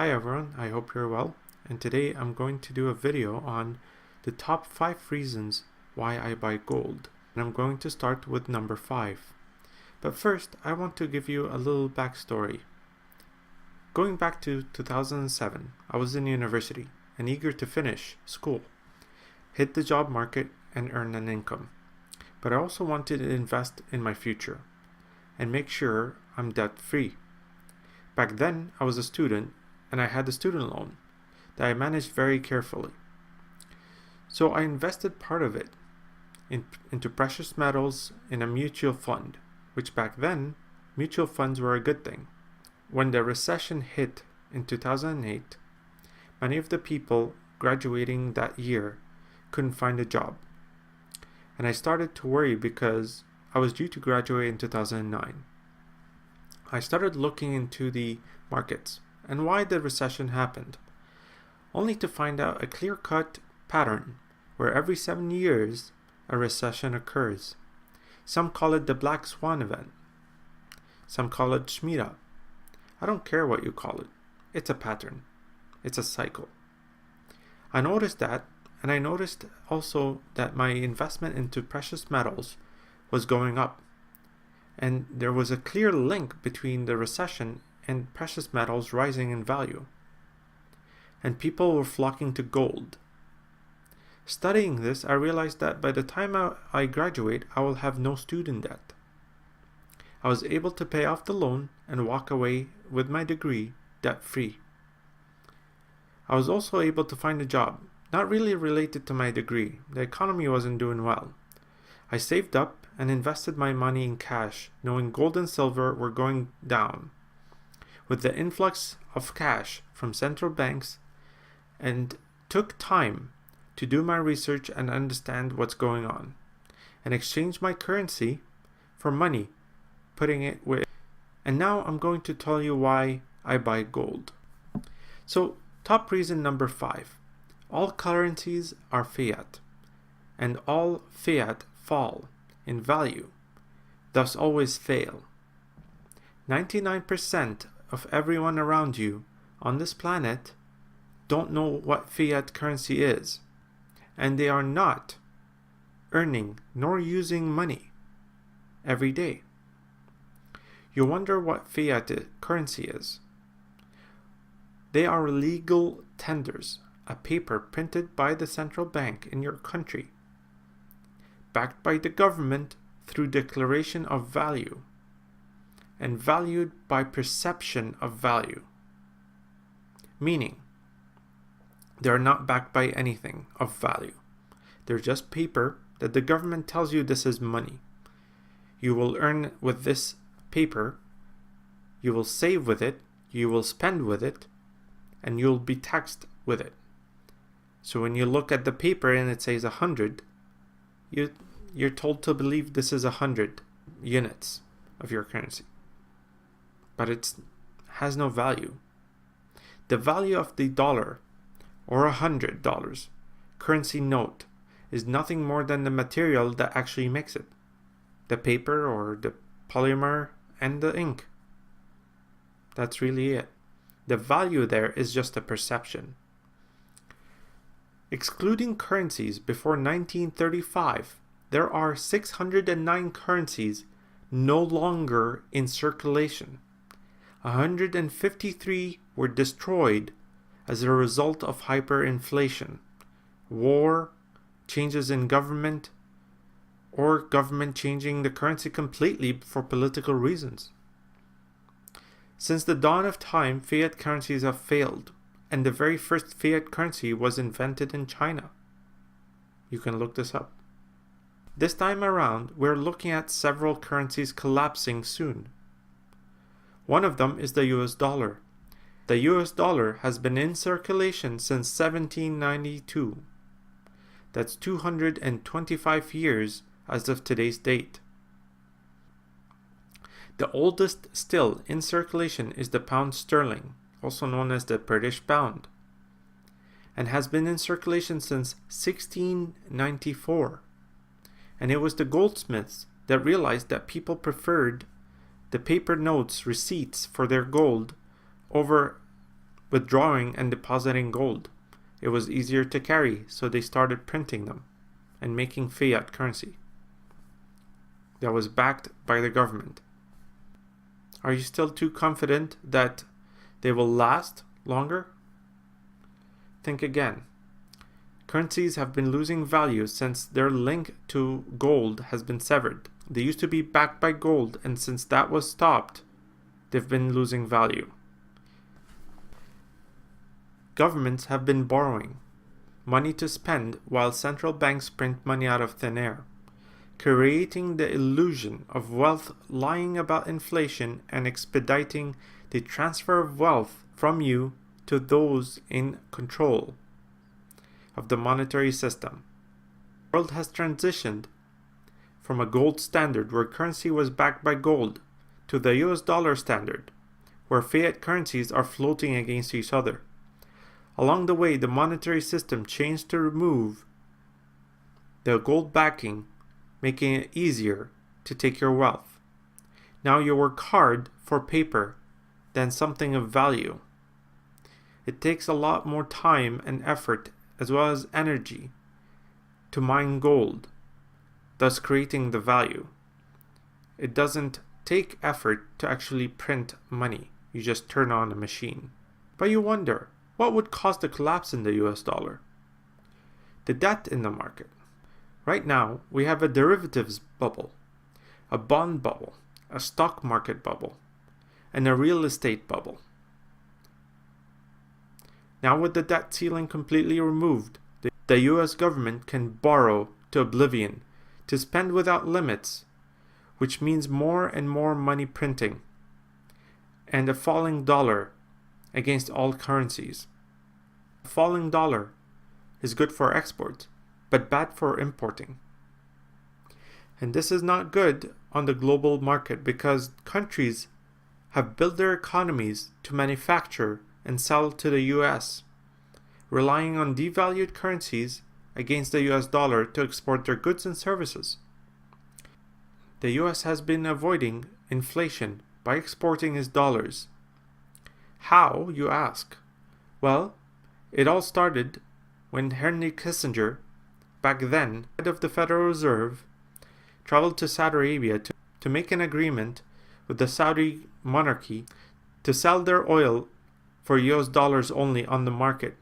Hi everyone, I hope you're well, and today I'm going to do a video on the top 5 reasons why I buy gold. And I'm going to start with number 5. But first, I want to give you a little backstory. Going back to 2007, I was in university and eager to finish school, hit the job market and earn an income. But I also wanted to invest in my future and make sure I'm debt free. Back then, I was a student and I had a student loan that I managed very carefully. So I invested part of it into precious metals in a mutual fund, which back then, mutual funds were a good thing. When the recession hit in 2008, many of the people graduating that year couldn't find a job. And I started to worry because I was due to graduate in 2009. I started looking into the markets and why the recession happened, only to find out a clear-cut pattern where every 7 years a recession occurs. Some call it the Black Swan event. Some call it Shmita. I don't care what you call it. It's a pattern. It's a cycle. I noticed that, and I noticed also that my investment into precious metals was going up. And there was a clear link between the recession and precious metals rising in value. And people were flocking to gold. Studying this, I realized that by the time I graduate, I will have no student debt. I was able to pay off the loan and walk away with my degree debt-free. I was also able to find a job, not really related to my degree. The economy wasn't doing well. I saved up and invested my money in cash, knowing gold and silver were going down. With the influx of cash from central banks, and took time to do my research and understand what's going on, and exchange my currency for money, putting it with. And now I'm going to tell you why I buy gold. So, top reason number 5. All currencies are fiat, and all fiat fall in value, thus always fail. 99% of everyone around you on this planet don't know what fiat currency is, and they are not earning nor using money every day. You wonder what fiat currency is. They are legal tenders, a paper printed by the central bank in your country, backed by the government through declaration of value, and valued by perception of value. Meaning, they are not backed by anything of value. They're just paper that the government tells you this is money. You will earn with this paper, you will save with it, you will spend with it, and you'll be taxed with it. So when you look at the paper and it says 100, you're told to believe this is 100 units of your currency. But it has no value. The value of the dollar or $100 currency note is nothing more than the material that actually makes it. The paper or the polymer and the ink. That's really it. The value there is just a perception. Excluding currencies before 1935, there are 609 currencies no longer in circulation. 153 were destroyed as a result of hyperinflation, war, changes in government, or government changing the currency completely for political reasons. Since the dawn of time, fiat currencies have failed, and the very first fiat currency was invented in China. You can look this up. This time around, we're looking at several currencies collapsing soon. One of them is the US dollar. The US dollar has been in circulation since 1792. That's 225 years as of today's date. The oldest still in circulation is the pound sterling, also known as the British pound, and has been in circulation since 1694. And it was the goldsmiths that realized that people preferred the paper notes, receipts for their gold over withdrawing and depositing gold. It was easier to carry, so they started printing them and making fiat currency that was backed by the government. Are you still too confident that they will last longer? Think again. Currencies have been losing value since their link to gold has been severed. They used to be backed by gold, and since that was stopped, they've been losing value. Governments have been borrowing money to spend while central banks print money out of thin air, creating the illusion of wealth, lying about inflation, and expediting the transfer of wealth from you to those in control of the monetary system. The world has transitioned from a gold standard where currency was backed by gold to the US dollar standard, where fiat currencies are floating against each other. Along the way, the monetary system changed to remove the gold backing, making it easier to take your wealth. Now you work hard for paper than something of value. It takes a lot more time and effort as well as energy to mine gold, thus creating the value. It doesn't take effort to actually print money. You just turn on a machine. But you wonder, what would cause the collapse in the US dollar? The debt in the market. Right now, we have a derivatives bubble, a bond bubble, a stock market bubble, and a real estate bubble. Now with the debt ceiling completely removed, the US government can borrow to oblivion, to spend without limits, which means more and more money printing, and a falling dollar against all currencies. A falling dollar is good for export, but bad for importing. And this is not good on the global market because countries have built their economies to manufacture and sell to the US, relying on devalued currencies against the US dollar to export their goods and services. The US has been avoiding inflation by exporting its dollars. How, you ask? Well, it all started when Henry Kissinger, back then head of the Federal Reserve, traveled to Saudi Arabia to make an agreement with the Saudi monarchy to sell their oil for US dollars only on the market.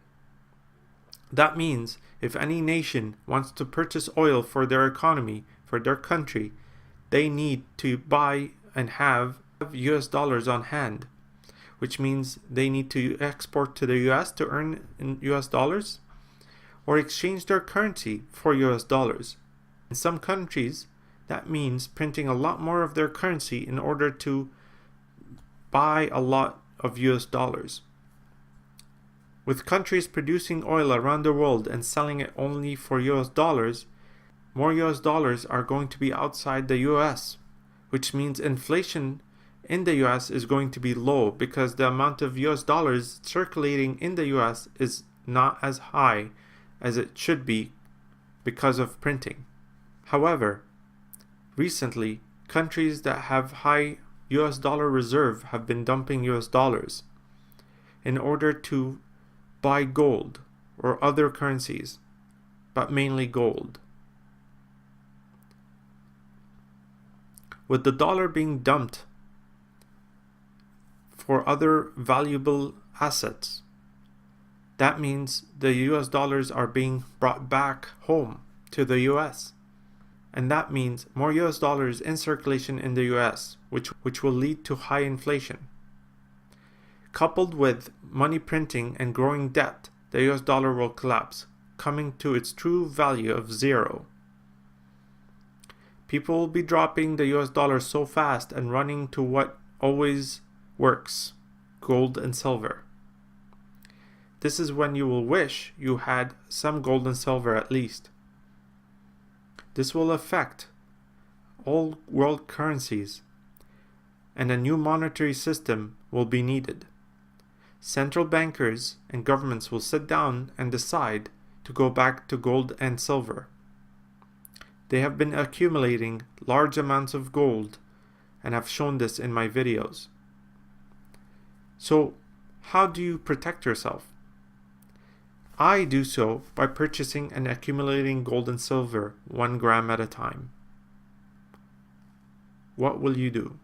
That means if any nation wants to purchase oil for their economy, for their country, they need to buy and have US dollars on hand, which means they need to export to the US to earn in US dollars or exchange their currency for US dollars. In some countries, that means printing a lot more of their currency in order to buy a lot of US dollars. With countries producing oil around the world and selling it only for US dollars, more US dollars are going to be outside the US, which means inflation in the US is going to be low because the amount of US dollars circulating in the US is not as high as it should be because of printing. However, recently, countries that have high US dollar reserve have been dumping US dollars in order to buy gold or other currencies, but mainly gold. With the dollar being dumped for other valuable assets, that means the US dollars are being brought back home to the US. And that means more US dollars in circulation in the US, which will lead to high inflation. Coupled with money printing and growing debt, the US dollar will collapse, coming to its true value of zero. People will be dropping the US dollar so fast and running to what always works, gold and silver. This is when you will wish you had some gold and silver at least. This will affect all world currencies, and a new monetary system will be needed. Central bankers and governments will sit down and decide to go back to gold and silver. They have been accumulating large amounts of gold and have shown this in my videos. So, How do you protect yourself? I do so by purchasing and accumulating gold and silver 1 gram at a time. What will you do?